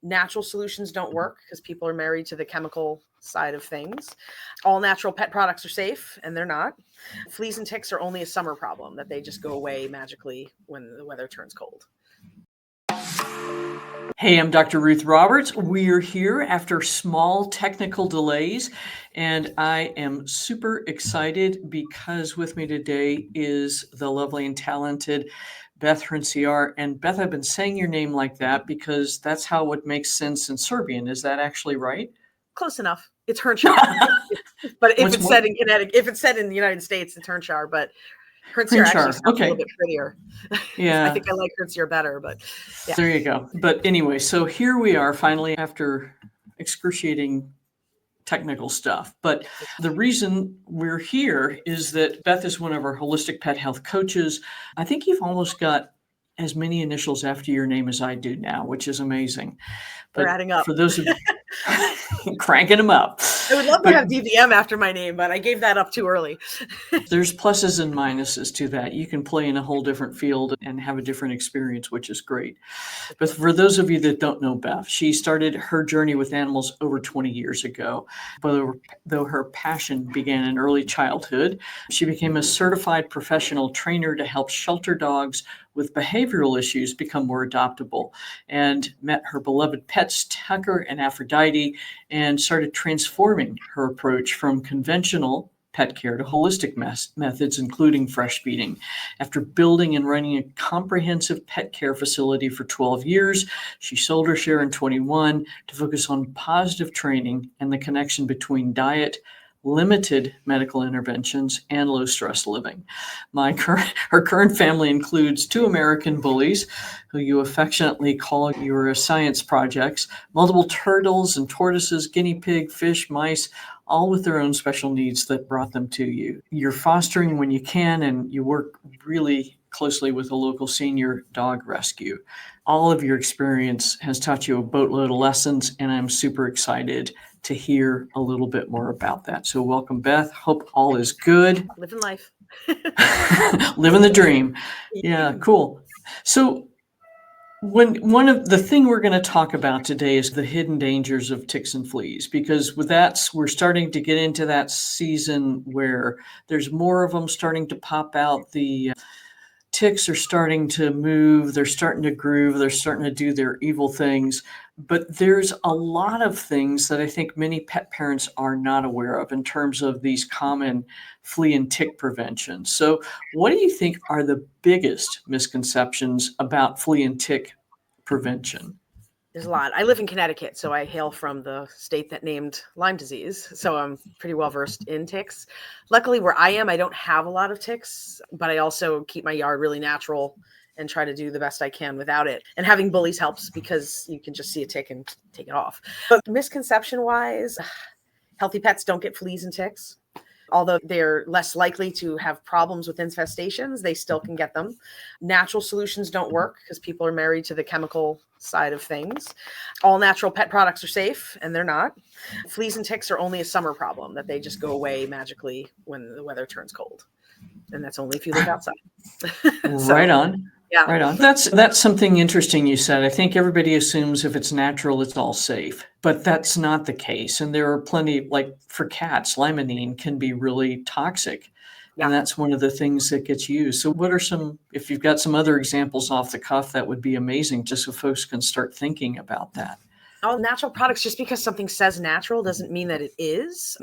Natural solutions don't work because people are married to the chemical side of things. All natural pet products are safe, and they're not. Fleas and ticks are only a summer problem, that they just go away magically when the weather turns cold. Hey, I'm Dr. Ruth Roberts. We're here after small technical delays, and I am super excited because with me today is the lovely and talented Beth Hrnciar. And Beth, I've been saying your name like that because that's how it makes sense in Serbian. Is that actually right? Close enough. It's Hrnciar. But if it's said in Connecticut, if it's said in the United States, it's Hrnciar. But Hrnciar actually sounds a little bit prettier. Yeah. I think I like Hrnciar better, but yeah. There you go. But anyway, so here we are finally after excruciating technical stuff. But the reason we're here is that Beth is one of our holistic pet health coaches. I think you've almost got as many initials after your name as I do now, which is amazing. But they're adding up. For those of you cranking them up. I would love to have DVM after my name, but I gave that up too early. There's pluses and minuses to that. You can play in a whole different field and have a different experience, which is great. But for those of you that don't know Beth, she started her journey with animals over 20 years ago. Though her passion began in early childhood, she became a certified professional trainer to help shelter dogs with behavioral issues become more adoptable, and met her beloved pets Tucker and Aphrodite and started transforming her approach from conventional pet care to holistic methods, including fresh feeding. After building and running a comprehensive pet care facility for 12 years, she sold her share in 21 to focus on positive training and the connection between diet, limited medical interventions, and low-stress living. Her current family includes 2 American Bullies, who you affectionately call your science projects, multiple turtles and tortoises, guinea pig, fish, mice, all with their own special needs that brought them to you. You're fostering when you can, and you work really closely with a local senior dog rescue. All of your experience has taught you a boatload of lessons, and I'm super excited to hear a little bit more about that. So welcome, Beth. Hope all is good. Living life. Living the dream. Yeah, cool. So one of the thing we're going to talk about today is the hidden dangers of ticks and fleas, because with that, we're starting to get into that season where there's more of them starting to pop out. The ticks are starting to move, they're starting to groove, they're starting to do their evil things. But there's a lot of things that I think many pet parents are not aware of in terms of these common flea and tick prevention. So what do you think are the biggest misconceptions about flea and tick prevention? There's a lot. I live in Connecticut, so I hail from the state that named Lyme disease. So I'm pretty well versed in ticks. Luckily, where I am, I don't have a lot of ticks, but I also keep my yard really natural and try to do the best I can without it. And having bullies helps because you can just see a tick and take it off. But misconception-wise, healthy pets don't get fleas and ticks. Although they're less likely to have problems with infestations, they still can get them. Natural solutions don't work because people are married to the chemical side of things. All natural pet products are safe, and they're not. Fleas and ticks are only a summer problem, that they just go away magically when the weather turns cold. And that's only if you live outside. Right on. Yeah. Right on. That's something interesting you said. I think everybody assumes if it's natural, it's all safe, but that's not the case. And there are plenty, like for cats, limonene can be really toxic. Yeah. And that's one of the things that gets used. So what are if you've got some other examples off the cuff, that would be amazing, just so folks can start thinking about that. All natural products, just because something says natural doesn't mean that it is.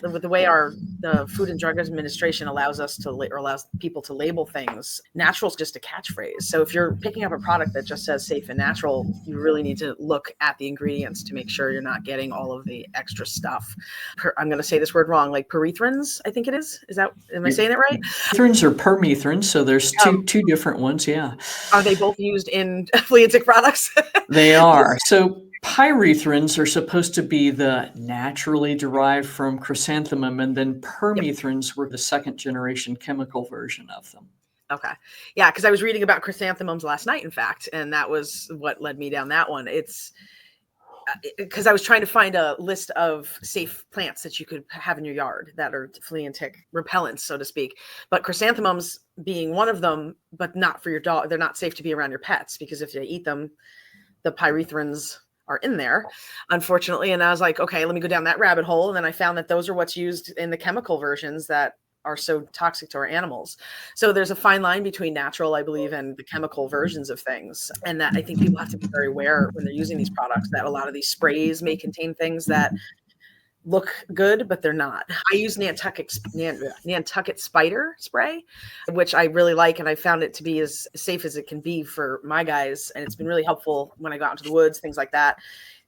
With the way the Food and Drug Administration allows people to label things, natural is just a catchphrase. So if you're picking up a product that just says safe and natural, you really need to look at the ingredients to make sure you're not getting all of the extra stuff. I'm going to say this word wrong, like perethrins, I think it is. Am I saying it right? Perethrins or permethrins. So there's two different ones. Yeah. Are they both used in flea and tick products? They are. So pyrethrins are supposed to be the naturally derived from chrysanthemum, and then permethrins were the second generation chemical version of them. Okay. Yeah, because I was reading about chrysanthemums last night, in fact, and that was what led me down that one. It's because I was trying to find a list of safe plants that you could have in your yard that are flea and tick repellents, so to speak. But chrysanthemums being one of them, but not for your dog. They're not safe to be around your pets, because if they eat them, the pyrethrins are in there, unfortunately. And I was like, okay, let me go down that rabbit hole. And then I found that those are what's used in the chemical versions that are so toxic to our animals. So there's a fine line between natural, I believe, and the chemical versions of things. And that I think people have to be very aware when they're using these products that a lot of these sprays may contain things that look good, but they're not. I use Nantucket spider spray, which I really like. And I found it to be as safe as it can be for my guys. And it's been really helpful when I go out into the woods, things like that,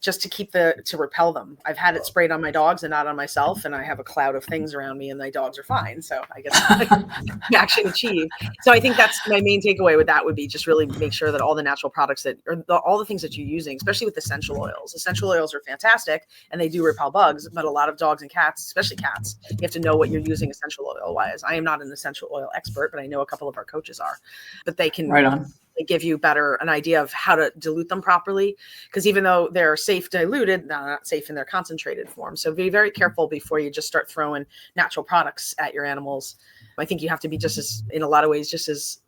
just to repel them. I've had it sprayed on my dogs and not on myself. And I have a cloud of things around me and my dogs are fine. So I guess action achieved. So I think that's my main takeaway with that would be just really make sure that all the natural products all the things that you're using, especially with essential oils are fantastic and they do repel bugs, but a lot of dogs and cats, especially cats, you have to know what you're using essential oil wise. I am not an essential oil expert, but I know a couple of our coaches are, but they can they give you an idea of how to dilute them properly. Because even though they're safe diluted, they're not safe in their concentrated form. So be very careful before you just start throwing natural products at your animals. I think you have to be in a lot of ways, just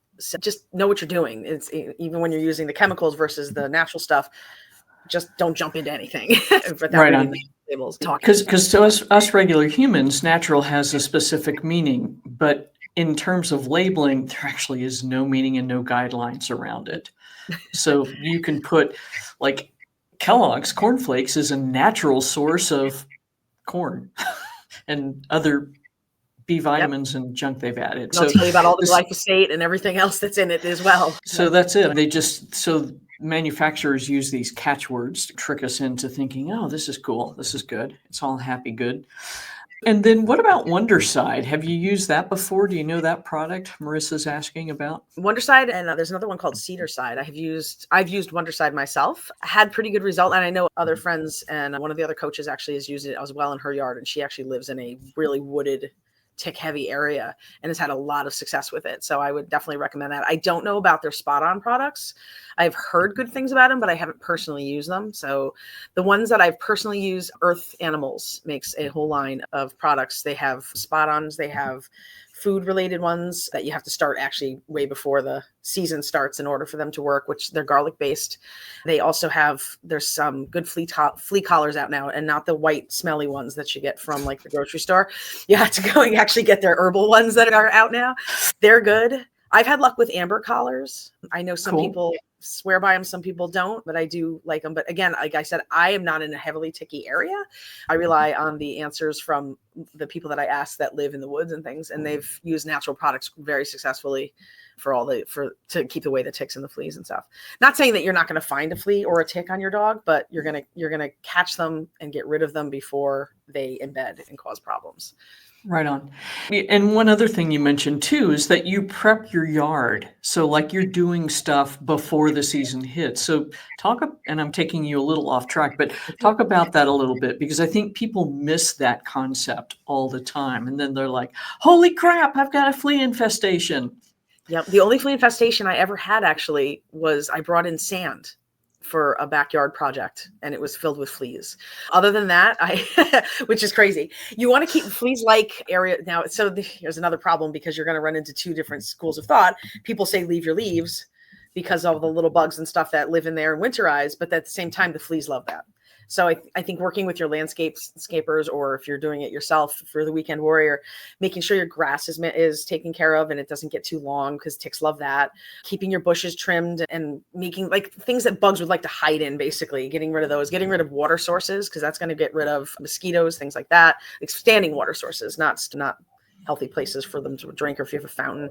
know what you're doing. It's even when you're using the chemicals versus the natural stuff, just don't jump into anything without reading the labels. Because to us regular humans, natural has a specific meaning, but in terms of labeling, there actually is no meaning and no guidelines around it. So you can put like Kellogg's cornflakes is a natural source of corn and other B vitamins and junk they've added. I'll tell you about all the glyphosate and everything else that's in it as well. So that's it. Manufacturers use these catchwords to trick us into thinking, oh, this is cool. This is good. It's all happy good. And then what about Wondercide? Have you used that before? Do you know that product Marissa's asking about? Wondercide, and there's another one called Cedarside. I've used Wondercide myself. I had pretty good result, and I know other friends and one of the other coaches actually has used it as well in her yard, and she actually lives in a really wooded, tick-heavy area and has had a lot of success with it. So I would definitely recommend that. I don't know about their spot-on products. I've heard good things about them, but I haven't personally used them. So the ones that I've personally used, Earth Animals makes a whole line of products. They have spot-ons. They have food-related ones that you have to start actually way before the season starts in order for them to work, which they're garlic-based. They also there's some good flea collars out now, and not the white smelly ones that you get from like the grocery store. You have to go and actually get their herbal ones that are out now. They're good. I've had luck with amber collars. I know some people swear by them, some people don't, but I do like them. But again, like I said, I am not in a heavily ticky area. I rely on the answers from the people that I ask that live in the woods and things, and they've used natural products very successfully to keep away the ticks and the fleas and stuff. Not saying that you're not going to find a flea or a tick on your dog, but you're going to catch them and get rid of them before they embed and cause problems. Right on. And one other thing you mentioned too is that you prep your yard. So like you're doing stuff before the season hits. So and I'm taking you a little off track, but talk about that a little bit, because I think people miss that concept all the time. And then they're like, holy crap, I've got a flea infestation. Yep. The only flea infestation I ever had actually was I brought in sand for a backyard project and it was filled with fleas. Other than that, which is crazy. You want to keep fleas-like area now. So here's another problem, because you're going to run into two different schools of thought. People say leave your leaves because of the little bugs and stuff that live in there and winterize, but at the same time, the fleas love that. So I think working with your landscapers, or if you're doing it yourself for the weekend warrior, making sure your grass is taken care of and it doesn't get too long, because ticks love that. Keeping your bushes trimmed and making like things that bugs would like to hide in, basically getting rid of those, getting rid of water sources, because that's going to get rid of mosquitoes, things like that. Like standing water sources, not healthy places for them to drink, or if you have a fountain.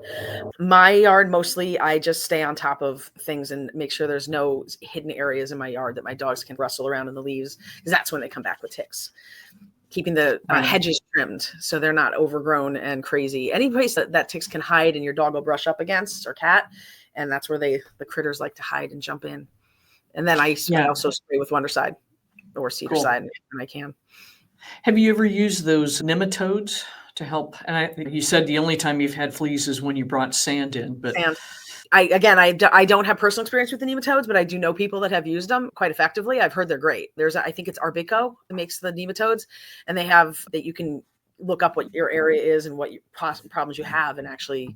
My yard, mostly, I just stay on top of things and make sure there's no hidden areas in my yard that my dogs can rustle around in the leaves, because that's when they come back with ticks. Keeping the hedges trimmed so they're not overgrown and crazy. Any place that ticks can hide and your dog will brush up against, or cat, and that's where the critters like to hide and jump in. And then I also spray with Wondercide or Cedarside when I can. Have you ever used those nematodes to help? And you said the only time you've had fleas is when you brought sand in, but sand. I don't have personal experience with the nematodes, but I do know people that have used them quite effectively. I've heard they're great. I think it's Arbico that makes the nematodes, and they have that you can look up what your area is and what problems you have, and actually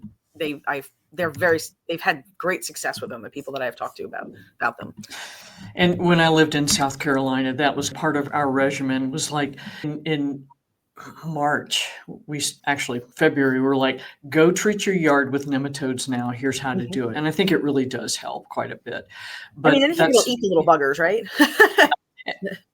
I've they've had great success with them, the people that I've talked to about them. And when I lived in South Carolina, that was part of our regimen. It was like in March, February, we were like, go treat your yard with nematodes now. Here's how to do it. And I think it really does help quite a bit. But anything will eat the little buggers, right?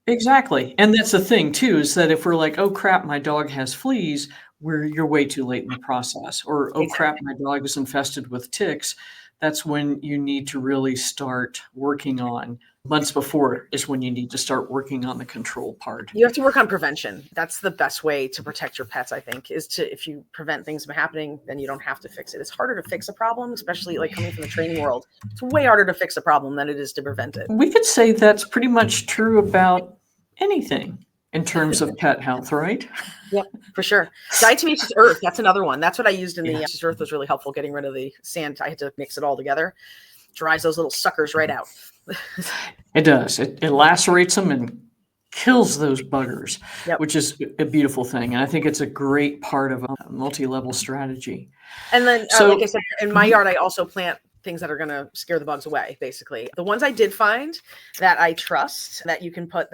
Exactly. And that's the thing too, is that if we're like, oh crap, my dog has fleas, you're way too late in the process. Or, oh crap, my dog is infested with ticks. That's when you need to really start working on. Months before is when you need to start working on the control part. You have to work on prevention. That's the best way to protect your pets, I think, if you prevent things from happening, then you don't have to fix it. It's harder to fix a problem, especially like coming from the training world. It's way harder to fix a problem than it is to prevent it. We could say that's pretty much true about anything in terms of pet health, right? Yep, for sure. Diatomaceous earth, that's another one. That's what I used in the earth, was really helpful getting rid of the sand. I had to mix it all together. Dries those little suckers right out. It does. It lacerates them and kills those buggers, which is a beautiful thing. And I think it's a great part of a multi-level strategy. And then, like I said, in my yard, I also plant things that are going to scare the bugs away. Basically, the ones I did find that I trust that you can put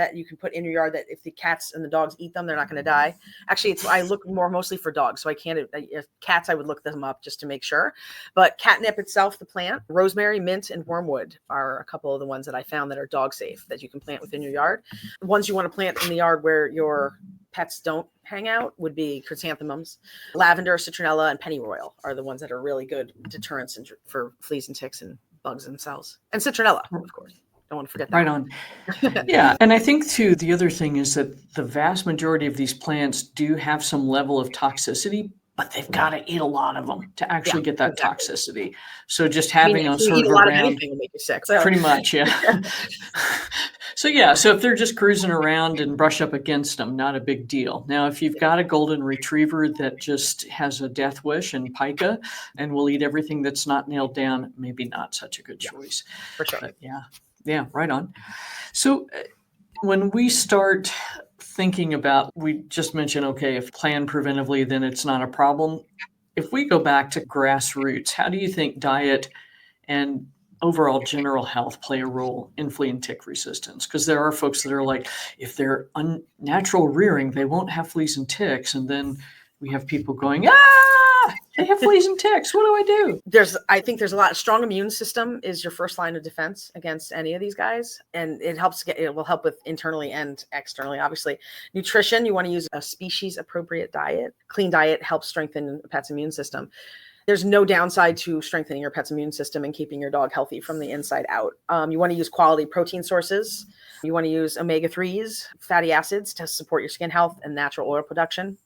in your yard, that if the cats and the dogs eat them, they're not going to die. Actually, I look mostly for dogs, so I can't. If cats, I would look them up just to make sure. But catnip itself, the plant, rosemary, mint, and wormwood are a couple of the ones that I found that are dog safe that you can plant within your yard. The ones you want to plant in the yard where your pets don't hang out would be chrysanthemums. Lavender, citronella, and pennyroyal are the ones that are really good deterrents for fleas and ticks and bugs themselves. And citronella, of course. Don't want to forget that. Right on. Yeah. And I think, too, the other thing is that the vast majority of these plants do have some level of toxicity, but they've got to eat a lot of them to actually get that toxicity. So just having them sort of around, of anything will make you sick. So. Pretty much, yeah. So if they're just cruising around and brush up against them, not a big deal. Now, if you've got a golden retriever that just has a death wish and pica and will eat everything that's not nailed down, maybe not such a good choice. For sure. But yeah, right on. So when we start thinking about, we just mentioned, okay, if plan preventively, then it's not a problem. If we go back to grassroots, how do you think diet and overall general health play a role in flea and tick resistance? Because there are folks that are like, if they're unnatural rearing, they won't have fleas and ticks. And then we have people going, they have fleas and ticks. What do I do? I think there's a lot. Strong immune system is your first line of defense against any of these guys. And it will help with internally and externally, obviously. Nutrition, you want to use a species appropriate diet. Clean diet helps strengthen a pet's immune system. There's no downside to strengthening your pet's immune system and keeping your dog healthy from the inside out. You want to use quality protein sources. You want to use omega-3s, fatty acids to support your skin health and natural oil production.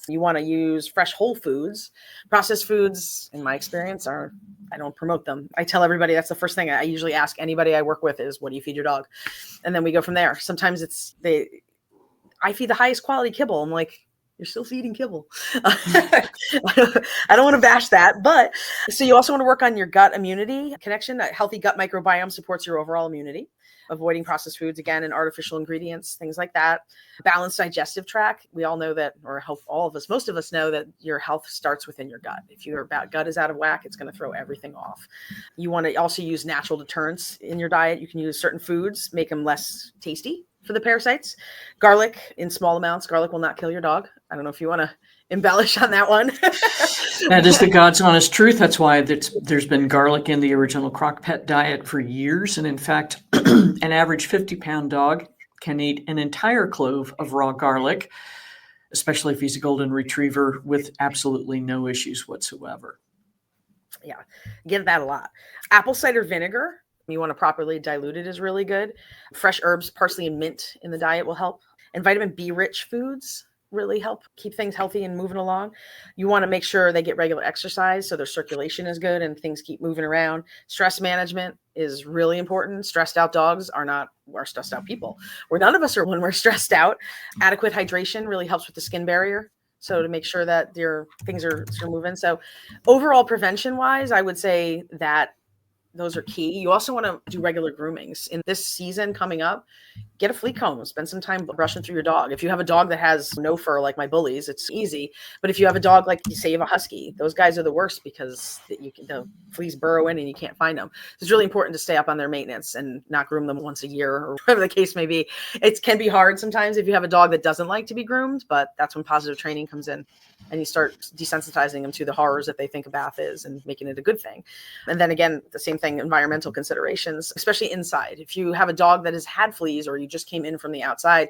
You want to use fresh whole foods. Processed foods, in my experience, I don't promote them. I tell everybody that's the first thing I usually ask anybody I work with is, what do you feed your dog? And then we go from there. Sometimes I feed the highest quality kibble. I'm like, you're still feeding kibble. I don't want to bash that, but so you also want to work on your gut immunity connection. A healthy gut microbiome supports your overall immunity. Avoiding processed foods, again, and artificial ingredients, things like that. Balanced digestive tract. We all know that, or most of us know that your health starts within your gut. If your gut is out of whack, it's going to throw everything off. You want to also use natural deterrents in your diet. You can use certain foods, make them less tasty for the parasites. Garlic in small amounts. Garlic will not kill your dog. I don't know if you want to embellish on that one. That is the God's honest truth. That's why there's been garlic in the original crock pet diet for years. And in fact, an average 50-pound dog can eat an entire clove of raw garlic, especially if he's a golden retriever, with absolutely no issues whatsoever. Yeah, get that a lot. Apple cider vinegar, you want to properly dilute it, is really good. Fresh herbs, parsley and mint in the diet will help. And vitamin B rich foods really help keep things healthy and moving along. You want to make sure they get regular exercise so their circulation is good and things keep moving around. Stress management is really important. Stressed out dogs are stressed out people, where none of us are when we're stressed out. Adequate hydration really helps with the skin barrier. So to make sure that your things are moving. So overall prevention wise, I would say that those are key. You also want to do regular groomings. In this season coming up, get a flea comb, spend some time brushing through your dog. If you have a dog that has no fur like my bullies, it's easy. But if you have a dog like, say you have a husky, those guys are the worst because the fleas burrow in and you can't find them. So it's really important to stay up on their maintenance and not groom them once a year or whatever the case may be. It can be hard sometimes if you have a dog that doesn't like to be groomed, but that's when positive training comes in. And you start desensitizing them to the horrors that they think a bath is and making it a good thing. And then again, the same thing, environmental considerations, especially inside. If you have a dog that has had fleas or you just came in from the outside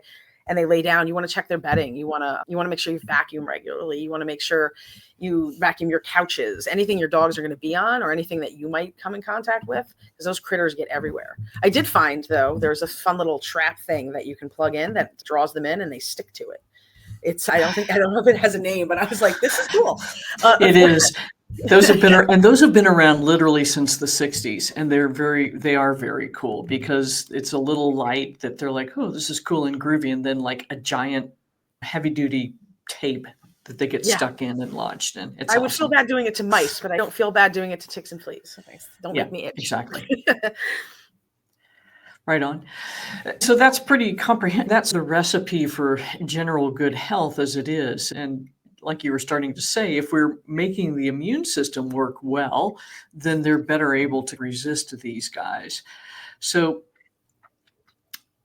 and they lay down, you want to check their bedding. You want to make sure you vacuum regularly. You want to make sure you vacuum your couches, anything your dogs are going to be on or anything that you might come in contact with, because those critters get everywhere. I did find, though, there's a fun little trap thing that you can plug in that draws them in and they stick to it. I don't know if it has a name, but I was like, this is cool. It is. Those have been around literally since the 60s, and they are very cool because it's a little light that they're like, oh, this is cool and groovy, and then like a giant heavy duty tape that they get stuck in and lodged in. I would feel bad doing it to mice, but I don't feel bad doing it to ticks and fleas. Don't make me itch. Exactly. Right on. So that's pretty comprehensive. That's the recipe for general good health as it is. And like you were starting to say, if we're making the immune system work well, then they're better able to resist these guys. So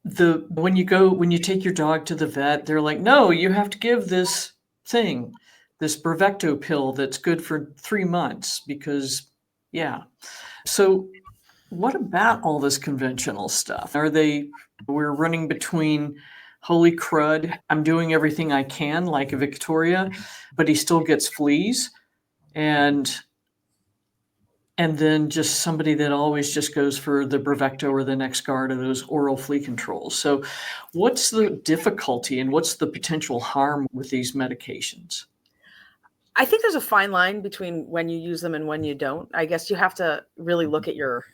when you take your dog to the vet, they're like, no, you have to give this thing, this Bravecto pill that's good for 3 months because, So what about all this conventional stuff? We're running between, holy crud, I'm doing everything I can, like Victoria, but he still gets fleas. And then just somebody that always just goes for the Bravecto or the NexGard or those oral flea controls. So what's the difficulty and what's the potential harm with these medications? I think there's a fine line between when you use them and when you don't. I guess you have to really look at your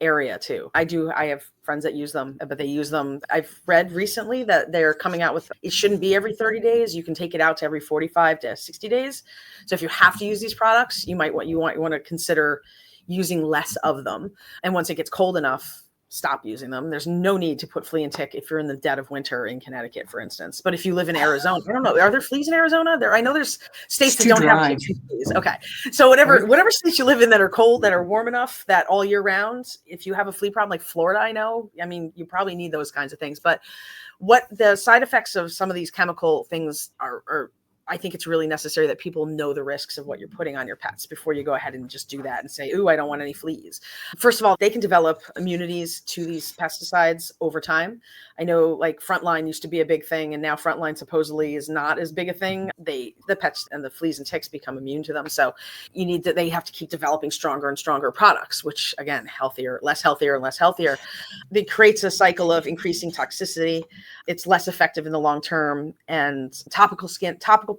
area too. I have friends that use them, but they use them. I've read recently that they're coming out with, it shouldn't be every 30 days. You can take it out to every 45 to 60 days. So if you have to use these products, you want to consider using less of them. And once it gets cold enough, stop using them. There's no need to put flea and tick if you're in the dead of winter in Connecticut, for instance. But if you live in Arizona, I don't know, are there fleas in Arizona? I know there's states that don't have fleas. Okay. So whatever states you live in that are cold, that are warm enough that all year round, if you have a flea problem like Florida, you probably need those kinds of things. But what the side effects of some of these chemical things are I think it's really necessary that people know the risks of what you're putting on your pets before you go ahead and just do that and say, ooh, I don't want any fleas. First of all, they can develop immunities to these pesticides over time. I know like Frontline used to be a big thing, and now Frontline supposedly is not as big a thing. The pets and the fleas and ticks become immune to them. So they have to keep developing stronger and stronger products, which again, less healthier. It creates a cycle of increasing toxicity. It's less effective in the long term, and topical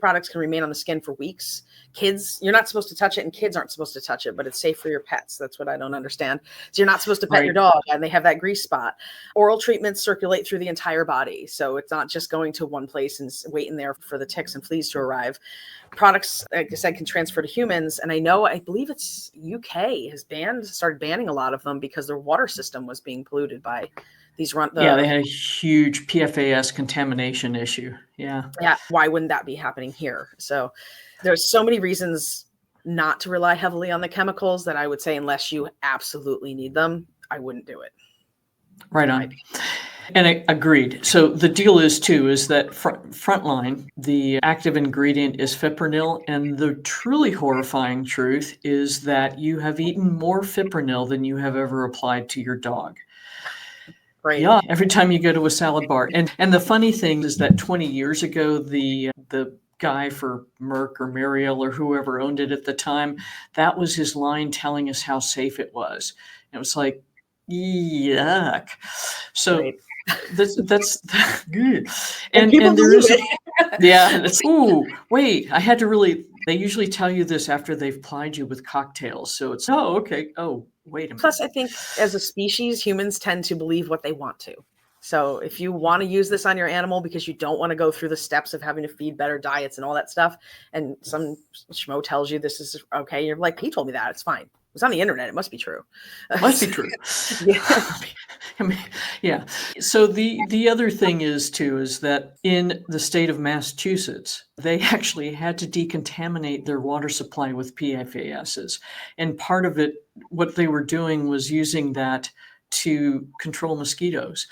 products can remain on the skin for weeks. Kids, you're not supposed to touch it, and kids aren't supposed to touch it, but it's safe for your pets. That's what I don't understand. So you're not supposed to pet your dog, and they have that grease spot. Oral treatments circulate through the entire body, so it's not just going to one place and waiting there for the ticks and fleas to arrive. Products, like I said, can transfer to humans, and I believe it's UK started banning a lot of them because their water system was being polluted by these they had a huge PFAS contamination issue. Yeah. Why wouldn't that be happening here? So there's so many reasons not to rely heavily on the chemicals that I would say, unless you absolutely need them, I wouldn't do it. Right on. And I agreed. So the deal is that Frontline, the active ingredient is fipronil. And the truly horrifying truth is that you have eaten more fipronil than you have ever applied to your dog. Right. Yeah, every time you go to a salad bar. And the funny thing is that 20 years ago, the guy for Merck or Muriel or whoever owned it at the time, that was his line telling us how safe it was. And it was like, yuck. So that's good. And there is wait, I had to really, they usually tell you this after they've plied you with cocktails. So it's, okay. Oh, wait a minute. Plus, I think as a species, humans tend to believe what they want to. So if you want to use this on your animal because you don't want to go through the steps of having to feed better diets and all that stuff, and some schmo tells you this is okay, you're like, he told me that, it's fine. was on the internet. It must be true. Must be true. Yeah. I mean, yeah. So the other thing is that in the state of Massachusetts, they actually had to decontaminate their water supply with PFASs. And part of it, what they were doing was using that to control mosquitoes.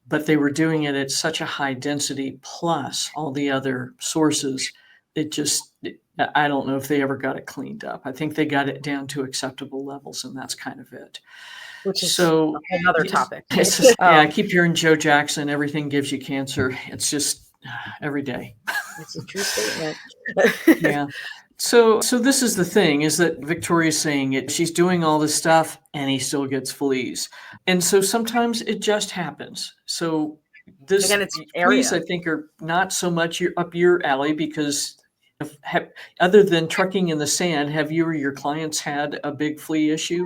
But they were doing it at such a high density, plus all the other sources. I don't know if they ever got it cleaned up. I think they got it down to acceptable levels, and that's kind of it. Which is So another topic. It's just, I keep hearing Joe Jackson, everything gives you cancer. It's just every day. It's a true statement. Yeah. So this is the thing, is that Victoria's saying it. She's doing all this stuff and he still gets fleas. And so sometimes it just happens. So this Again, it's fleas, area. I think, are not so much up your alley because other than trucking in the sand, have you or your clients had a big flea issue?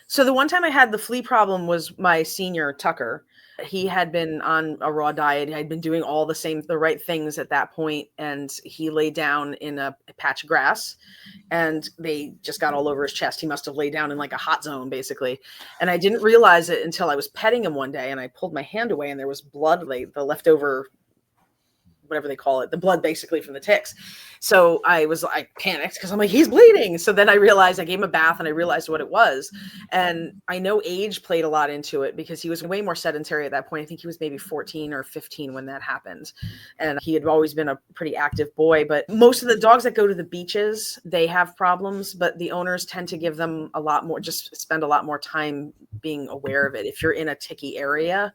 So the one time I had the flea problem was my senior Tucker. He had been on a raw diet. I'd been doing all the right things at that point, and he lay down in a patch of grass, and they just got all over his chest. He must have laid down in like a hot zone, basically. And I didn't realize it until I was petting him one day, and I pulled my hand away, and there was blood, like the leftover, whatever they call it, the blood basically from the ticks. So I panicked because I'm like, he's bleeding. So then I realized, I gave him a bath and I realized what it was. And I know age played a lot into it because he was way more sedentary at that point. I think he was maybe 14 or 15 when that happened. And he had always been a pretty active boy, but most of the dogs that go to the beaches, they have problems, but the owners tend to give them a lot more, just spend a lot more time being aware of it. If you're in a ticky area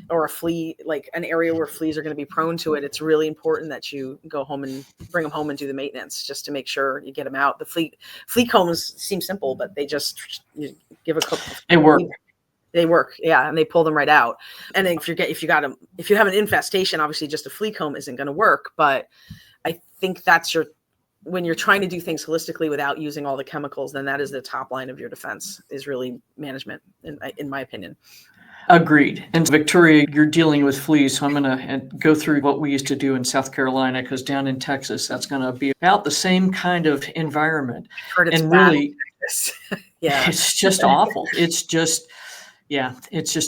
or a flea, like an area where fleas are going to be prone to it, it's really important that you go home and bring them home and do the maintenance just to make sure you get them out. The flea combs seem simple, but they just, you give a couple. They work. Yeah. And they pull them right out. And then if you have an infestation, obviously just a flea comb isn't going to work. But I think when you're trying to do things holistically without using all the chemicals, then that is the top line of your defense, is really management, in my opinion. Agreed. And Victoria, you're dealing with fleas, so I'm going to go through what we used to do in South Carolina, because down in Texas, that's going to be about the same kind of environment. And really, yeah, it's just awful. It's just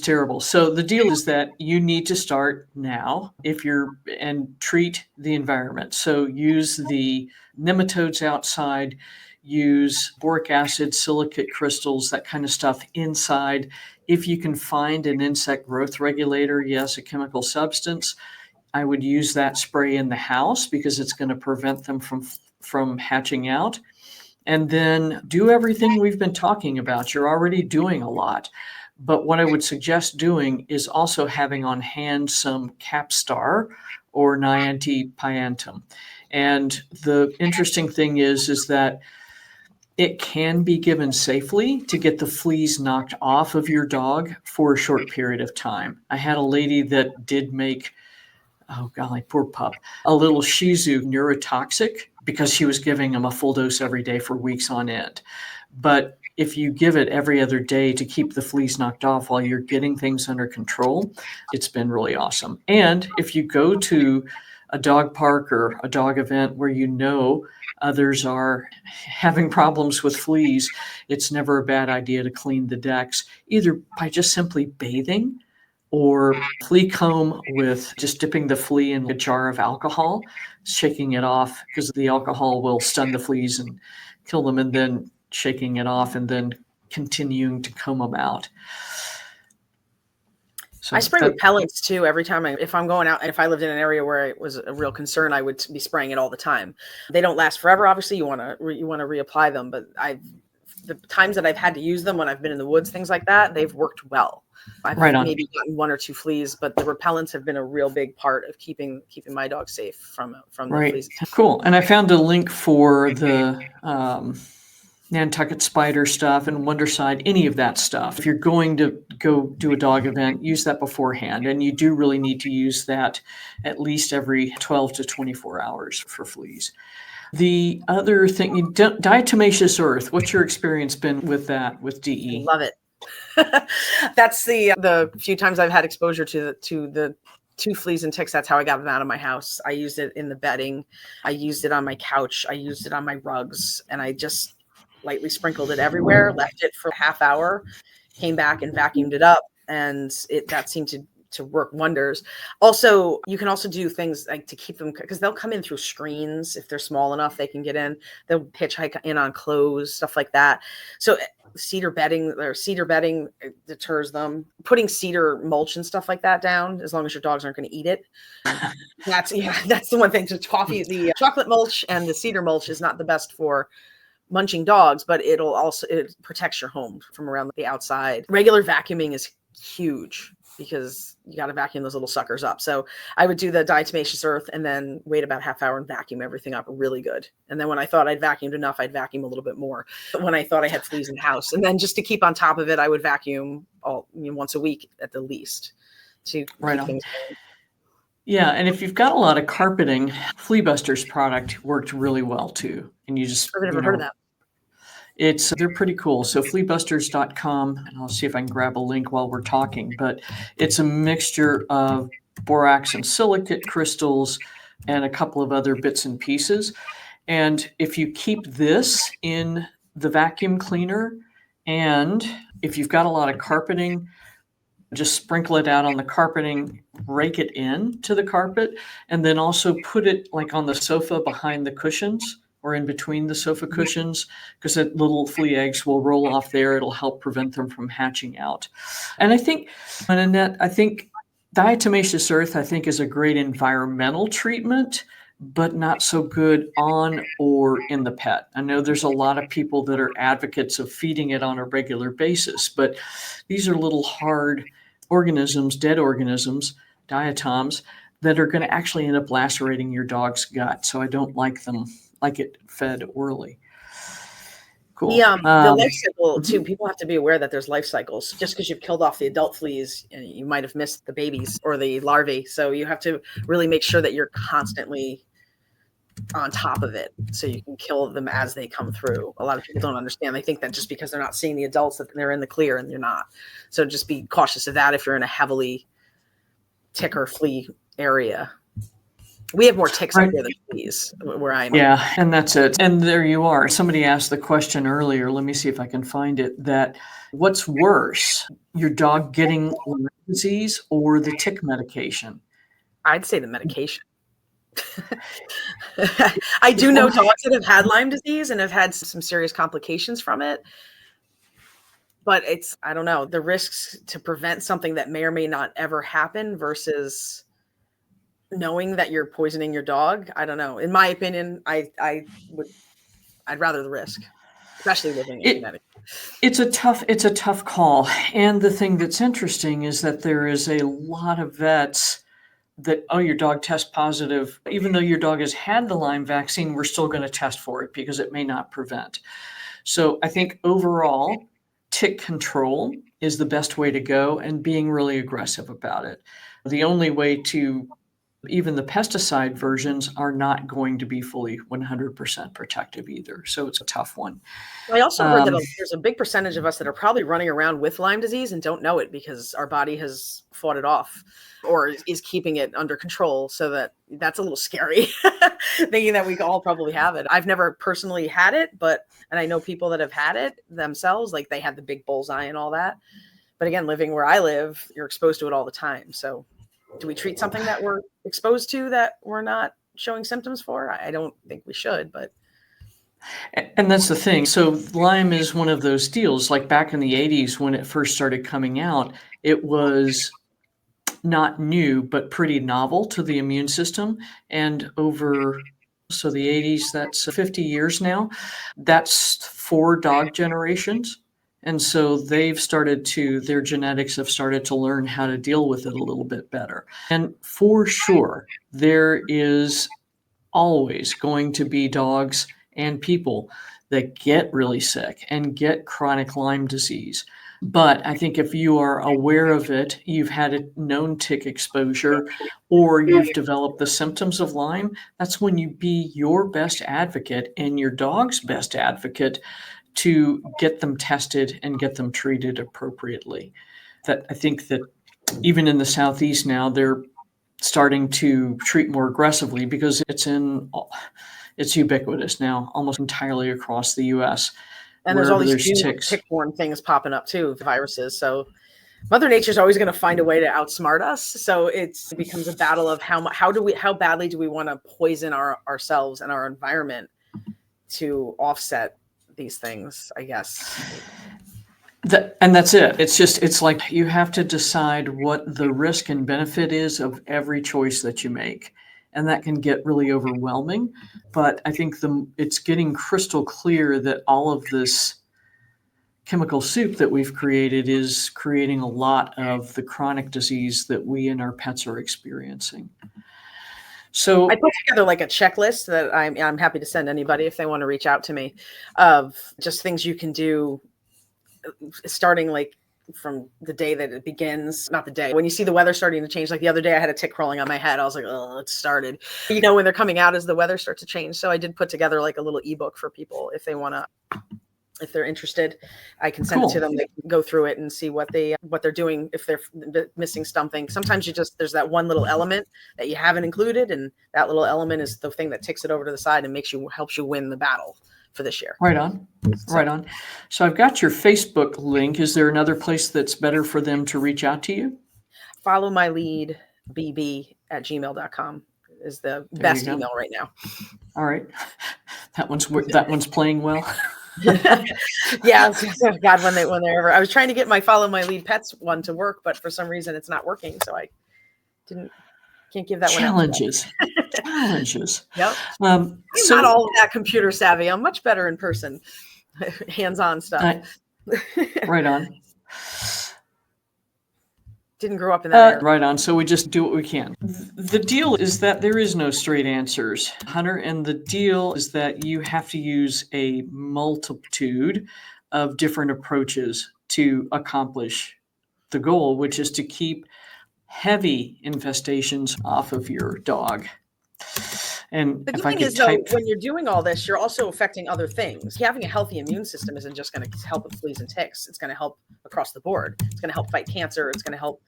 terrible. So the deal is that you need to start now and treat the environment. So use the nematodes outside, use boric acid, silicate crystals, that kind of stuff inside. If you can find an insect growth regulator, yes, a chemical substance, I would use that spray in the house because it's going to prevent them from hatching out. And then do everything we've been talking about. You're already doing a lot. But what I would suggest doing is also having on hand some Capstar or Niantic. And the interesting thing is that it can be given safely to get the fleas knocked off of your dog for a short period of time. I had a lady that did make, oh golly, poor pup, a little Shih Tzu neurotoxic because she was giving him a full dose every day for weeks on end. But if you give it every other day to keep the fleas knocked off while you're getting things under control, it's been really awesome. And if you go to a dog park or a dog event where you know others are having problems with fleas, it's never a bad idea to clean the decks, either by just simply bathing or flea comb with just dipping the flea in a jar of alcohol, shaking it off, because the alcohol will stun the fleas and kill them, and then shaking it off and then continuing to comb them out. So I spray repellents too every time if I'm going out, and if I lived in an area where it was a real concern, I would be spraying it all the time. They don't last forever. Obviously you want to reapply them, but the times that I've had to use them when I've been in the woods, things like that, they've worked well. I've maybe gotten 1 or 2 fleas, but the repellents have been a real big part of keeping my dog safe from the fleas. Cool. And I found a link for the Nantucket spider stuff and Wonderside, any of that stuff. If you're going to go do a dog event, use that beforehand. And you do really need to use that at least every 12 to 24 hours for fleas. The other thing, diatomaceous earth. What's your experience been with that, with DE? Love it. That's the few times I've had exposure to the 2 fleas and ticks. That's how I got them out of my house. I used it in the bedding. I used it on my couch. I used it on my rugs. And I just lightly sprinkled it everywhere, left it for a half hour, came back and vacuumed it up, and that seemed to work wonders. Also, you can also do things like to keep them, because they'll come in through screens. If they're small enough, they can get in. They'll hitchhike in on clothes, stuff like that. So cedar bedding deters them. Putting cedar mulch and stuff like that down, as long as your dogs aren't going to eat it. That's the one thing. So the chocolate mulch and the cedar mulch is not the best for munching dogs, but it protects your home from around the outside. Regular vacuuming is huge, because you got to vacuum those little suckers up. So I would do the diatomaceous earth and then wait about half hour and vacuum everything up really good. And then when I thought I'd vacuumed enough, I'd vacuum a little bit more. But when I thought I had fleas in the house, and then just to keep on top of it, I would vacuum once a week at the least to Right keep on. things going. Yeah, and if you've got a lot of carpeting, Flea Busters product worked really well too. And you just, I've never heard of that. they're pretty cool. So fleabusters.com, and I'll see if I can grab a link while we're talking, but it's a mixture of borax and silicate crystals and a couple of other bits and pieces. And if you keep this in the vacuum cleaner, and if you've got a lot of carpeting, just sprinkle it out on the carpeting, rake it in to the carpet, and then also put it like on the sofa behind the cushions or in between the sofa cushions, because the little flea eggs will roll off there. It'll help prevent them from hatching out. And I think, Annette, diatomaceous earth, is a great environmental treatment, but not so good on or in the pet. I know there's a lot of people that are advocates of feeding it on a regular basis, but these are little hard organisms, dead organisms, diatoms, that are going to actually end up lacerating your dog's gut. So I don't like it fed orally. Cool. The life cycle too. People have to be aware that there's life cycles. Just because you've killed off the adult fleas, you might have missed the babies or the larvae. So you have to really make sure that you're constantly on top of it, so you can kill them as they come through. A lot of people don't understand. They think that just because they're not seeing the adults that they're in the clear, and they're not. So just be cautious of that if you're in a heavily tick or flea area. We have more ticks up here than fleas where I'm. Yeah, and that's it. And there you are. Somebody asked the question earlier. Let me see if I can find it. That what's worse, your dog getting Lyme disease or the tick medication? I'd say the medication. I do know dogs that have had Lyme disease and have had some serious complications from it. But I don't know, the risks to prevent something that may or may not ever happen versus knowing that you're poisoning your dog. I don't know. In my opinion, I'd rather the risk, especially living in Connecticut. It's a tough call. And the thing that's interesting is that there is a lot of vets that, your dog tests positive. Even though your dog has had the Lyme vaccine, we're still going to test for it because it may not prevent. So I think overall, tick control is the best way to go, and being really aggressive about it. The only way to, even the pesticide versions are not going to be fully 100% protective either. So it's a tough one. I also heard that there's a big percentage of us that are probably running around with Lyme disease and don't know it because our body has fought it off or is keeping it under control. So that's a little scary, thinking that we all probably have it. I've never personally had it, and I know people that have had it themselves, like they had the big bullseye and all that. But again, living where I live, you're exposed to it all the time. So do we treat something that we're exposed to that we're not showing symptoms for? I don't think we should, but. And that's the thing. So Lyme is one of those deals, like back in the 80s when it first started coming out, it was not new, but pretty novel to the immune system. And so the 80s, that's 50 years now. That's 4 dog generations. And so their genetics have started to learn how to deal with it a little bit better. And for sure, there is always going to be dogs and people that get really sick and get chronic Lyme disease. But I think if you are aware of it, you've had a known tick exposure, or you've developed the symptoms of Lyme, that's when you be your best advocate and your dog's best advocate to get them tested and get them treated appropriately. That I think that even in the Southeast now, they're starting to treat more aggressively because it's ubiquitous now, almost entirely across the U.S. And there's all wherever these there's new ticks. tick-borne things popping up too, viruses. So Mother Nature's always going to find a way to outsmart us. So it becomes a battle of how badly do we want to poison ourselves and our environment to offset these things, I guess. And that's it. It's like you have to decide what the risk and benefit is of every choice that you make. And that can get really overwhelming. But I think it's getting crystal clear that all of this chemical soup that we've created is creating a lot of the chronic disease that we and our pets are experiencing. So I put together like a checklist that I'm happy to send anybody if they want to reach out to me, of just things you can do starting like from the day that it begins, not the day. When you see the weather starting to change, like the other day I had a tick crawling on my head. I was like, oh, it started. You know, when they're coming out as the weather starts to change. So I did put together like a little ebook for people if they want to, if they're interested. I can send it to them. They can go through it and see what they're doing if they're missing something. Sometimes there's that one little element that you haven't included, and that little element is the thing that takes it over to the side and helps you win the battle for this year. Right on. Right on. So I've got your Facebook link. Is there another place that's better for them to reach out to you? Follow my lead, bb@gmail.com is the best email right now. All right. That one's playing well. Yeah. God, when they're ever, I was trying to get my Follow My Lead Pets one to work, but for some reason it's not working. So I can't give that Challenges. one out. Challenges. Yep. I'm not all of that computer savvy. I'm much better in person, hands-on stuff. Right on. Didn't grow up in that area. Right on. So we just do what we can. The deal is that there is no straight answers, Hunter, and the deal is that you have to use a multitude of different approaches to accomplish the goal, which is to keep heavy infestations off of your dog. And the good thing is, though, when you're doing all this, you're also affecting other things. Having a healthy immune system isn't just going to help with fleas and ticks. It's going to help across the board. It's going to help fight cancer. It's going to help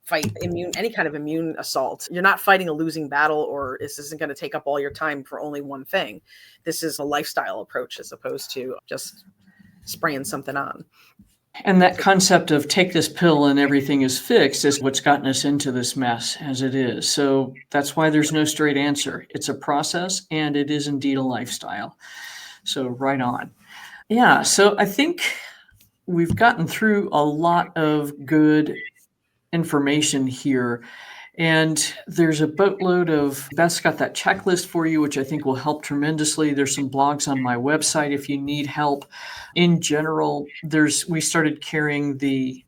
fight any kind of immune assault. You're not fighting a losing battle, or this isn't going to take up all your time for only one thing. This is a lifestyle approach as opposed to just spraying something on. And that concept of take this pill and everything is fixed is what's gotten us into this mess as it is. So that's why there's no straight answer. It's a process, and it is indeed a lifestyle. So right on. Yeah, so I think we've gotten through a lot of good information here. And there's a boatload of, Beth's got that checklist for you, which I think will help tremendously. There's some blogs on my website if you need help. In general, we started carrying we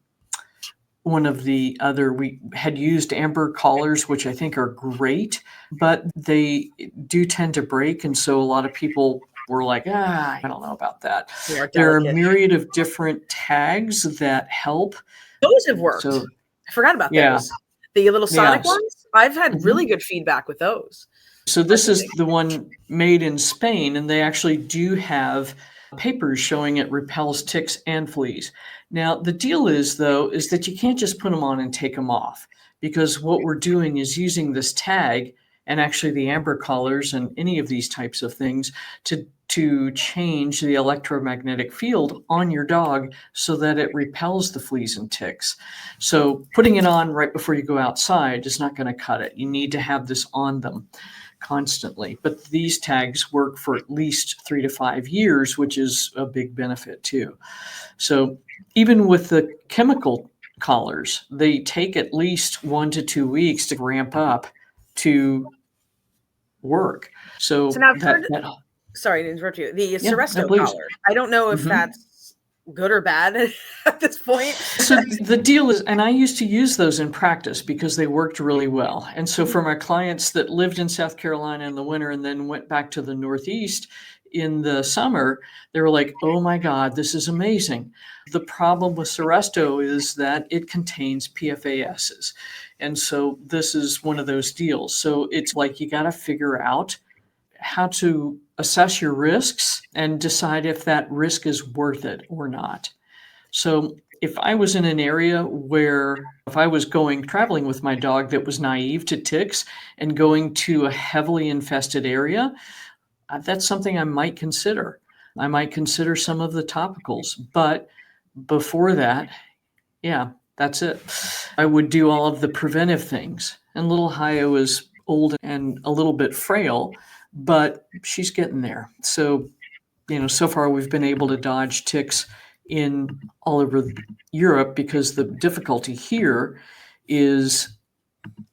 had used amber collars, which I think are great, but they do tend to break. And so a lot of people were like, I don't know about that. There are a myriad of different tags that help. Those have worked. So, I forgot about those. The little sonic ones, I've had really good feedback with those. So this is the one made in Spain, and they actually do have papers showing it repels ticks and fleas. Now, the deal is that you can't just put them on and take them off, because what we're doing is using this tag and actually the amber collars and any of these types of things to change the electromagnetic field on your dog so that it repels the fleas and ticks. So putting it on right before you go outside is not going to cut it. You need to have this on them constantly. But these tags work for at least 3 to 5 years, which is a big benefit too. So even with the chemical collars, they take at least 1 to 2 weeks to ramp up to work. So now sorry to interrupt you. The Seresto collar. I don't know if that's good or bad at this point. So the deal is, and I used to use those in practice because they worked really well. And so for my clients that lived in South Carolina in the winter and then went back to the Northeast in the summer, they were like, oh my God, this is amazing. The problem with Seresto is that it contains PFASs. And so this is one of those deals. So it's like you got to figure out how to assess your risks and decide if that risk is worth it or not. So if I was in an area where if I was traveling with my dog that was naive to ticks and going to a heavily infested area, that's something I might consider. I might consider some of the topicals. But before that, yeah, that's it. I would do all of the preventive things. And little Hio is old and a little bit frail, but she's getting there. So, so far we've been able to dodge ticks in all over Europe because the difficulty here is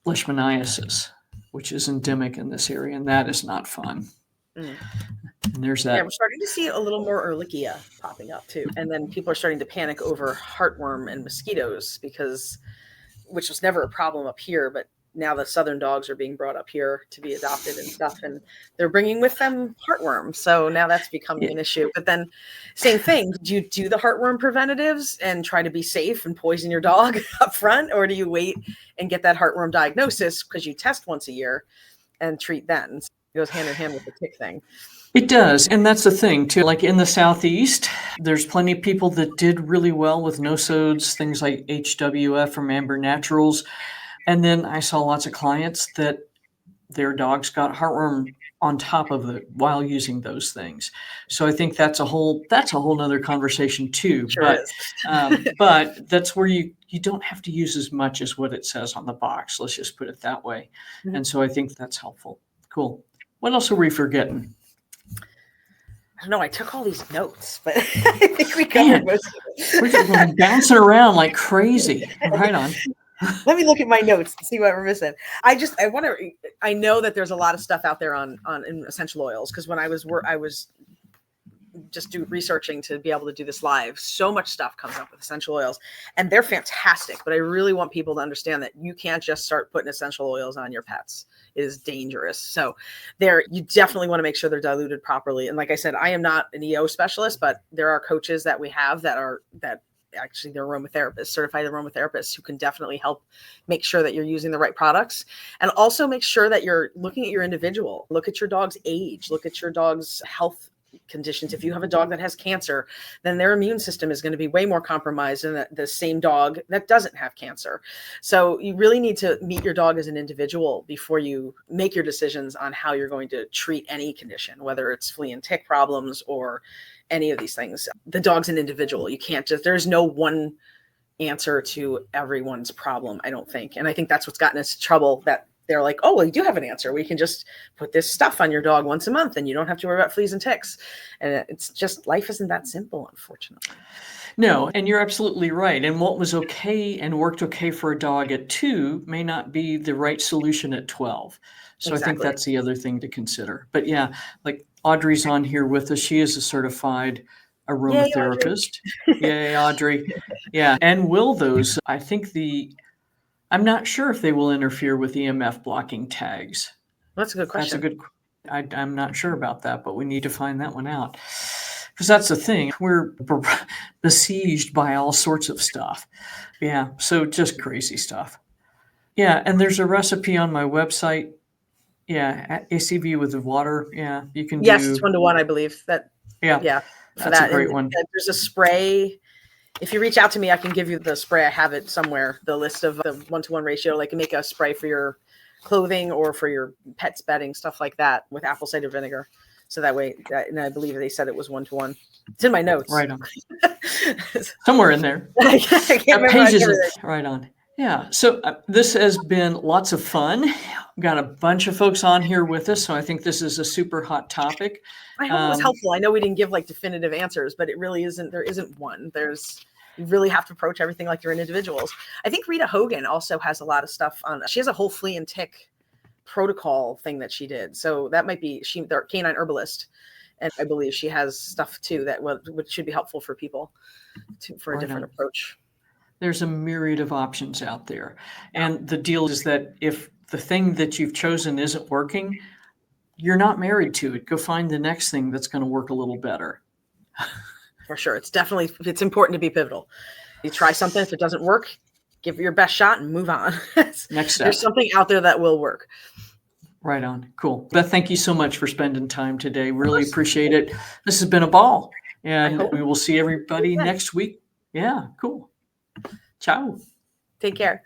leishmaniasis, which is endemic in this area, and that is not fun. Mm. And there's that. Yeah, we're starting to see a little more Ehrlichia popping up too. And then people are starting to panic over heartworm and mosquitoes which was never a problem up here, but now the southern dogs are being brought up here to be adopted and stuff, and they're bringing with them heartworm. So now that's becoming an issue. But then same thing, do you do the heartworm preventatives and try to be safe and poison your dog up front, or do you wait and get that heartworm diagnosis because you test once a year and treat then? So it goes hand in hand with the tick thing. It does. And that's the thing too. Like in the Southeast, there's plenty of people that did really well with no-sodes, things like HWF from Amber Naturals. And then I saw lots of clients that their dogs got heartworm on top of it while using those things. So I think that's a whole nother conversation too. Sure but that's where you don't have to use as much as what it says on the box. Let's just put it that way. Mm-hmm. And so I think that's helpful. Cool. What else are we forgetting? I don't know. I took all these notes, but I think we covered most of it. We're bouncing around like crazy. Right on. Let me look at my notes and see what we're missing. I know that there's a lot of stuff out there on essential oils, because when I was just researching to be able to do this live, so much stuff comes up with essential oils, and they're fantastic. But I really want people to understand that you can't just start putting essential oils on your pets. It is dangerous. So you definitely want to make sure they're diluted properly. And like I said, I am not an EO specialist, but there are coaches that we have that actually they're aromatherapists, certified aromatherapists, who can definitely help make sure that you're using the right products, and also make sure that you're looking at your individual. Look at your dog's age, look at your dog's health conditions. If you have a dog that has cancer, then their immune system is going to be way more compromised than the same dog that doesn't have cancer. So you really need to meet your dog as an individual before you make your decisions on how you're going to treat any condition, whether it's flea and tick problems or any of these things. The dog's an individual. You can't there's no one answer to everyone's problem, I don't think. And I think that's what's gotten us in trouble, that they're like, oh, well, you do have an answer. We can just put this stuff on your dog once a month and you don't have to worry about fleas and ticks. And it's just, life isn't that simple, unfortunately. No, and you're absolutely right. And what was okay and worked okay for a dog at 2 may not be the right solution at 12. So exactly. I think that's the other thing to consider. But yeah, like Audrey's on here with us. She is a certified aromatherapist. Yay, Audrey. Yeah. And will those, I think I'm not sure if they will interfere with EMF blocking tags. That's a good question. I'm not sure about that, but we need to find that one out. Because that's the thing. We're besieged by all sorts of stuff. Yeah. So just crazy stuff. Yeah. And there's a recipe on my website. Yeah. ACV with the water. Yeah. You can Yes, it's 1-to-1, I believe. Yeah. That's a great one. There's a spray. If you reach out to me, I can give you the spray. I have it somewhere, the list of the 1-to-1 ratio. Like, make a spray for your clothing or for your pet's bedding, stuff like that, with apple cider vinegar. So that way, and I believe they said it was 1-to-1. It's in my notes. Right on. Somewhere in there. I can't remember. Right on. Yeah. So this has been lots of fun. We've got a bunch of folks on here with us, so I think this is a super hot topic. I hope it was helpful. I know we didn't give like definitive answers, but it really isn't. There isn't one. You really have to approach everything like you're individuals. I think Rita Hogan also has a lot of stuff on. She has a whole flea and tick protocol thing that she did. So that might be they're canine herbalist, and I believe she has stuff too that should be helpful for people for a different approach. There's a myriad of options out there, and the deal is that if the thing that you've chosen isn't working, you're not married to it. Go find the next thing that's going to work a little better. For sure. It's important to be pivotal. You try something. If it doesn't work, give it your best shot and move on. Next step. There's something out there that will work. Right on. Cool. Beth, thank you so much for spending time today. Really appreciate it. This has been a ball, and we will see everybody next week. Yeah, cool. Ciao. Take care.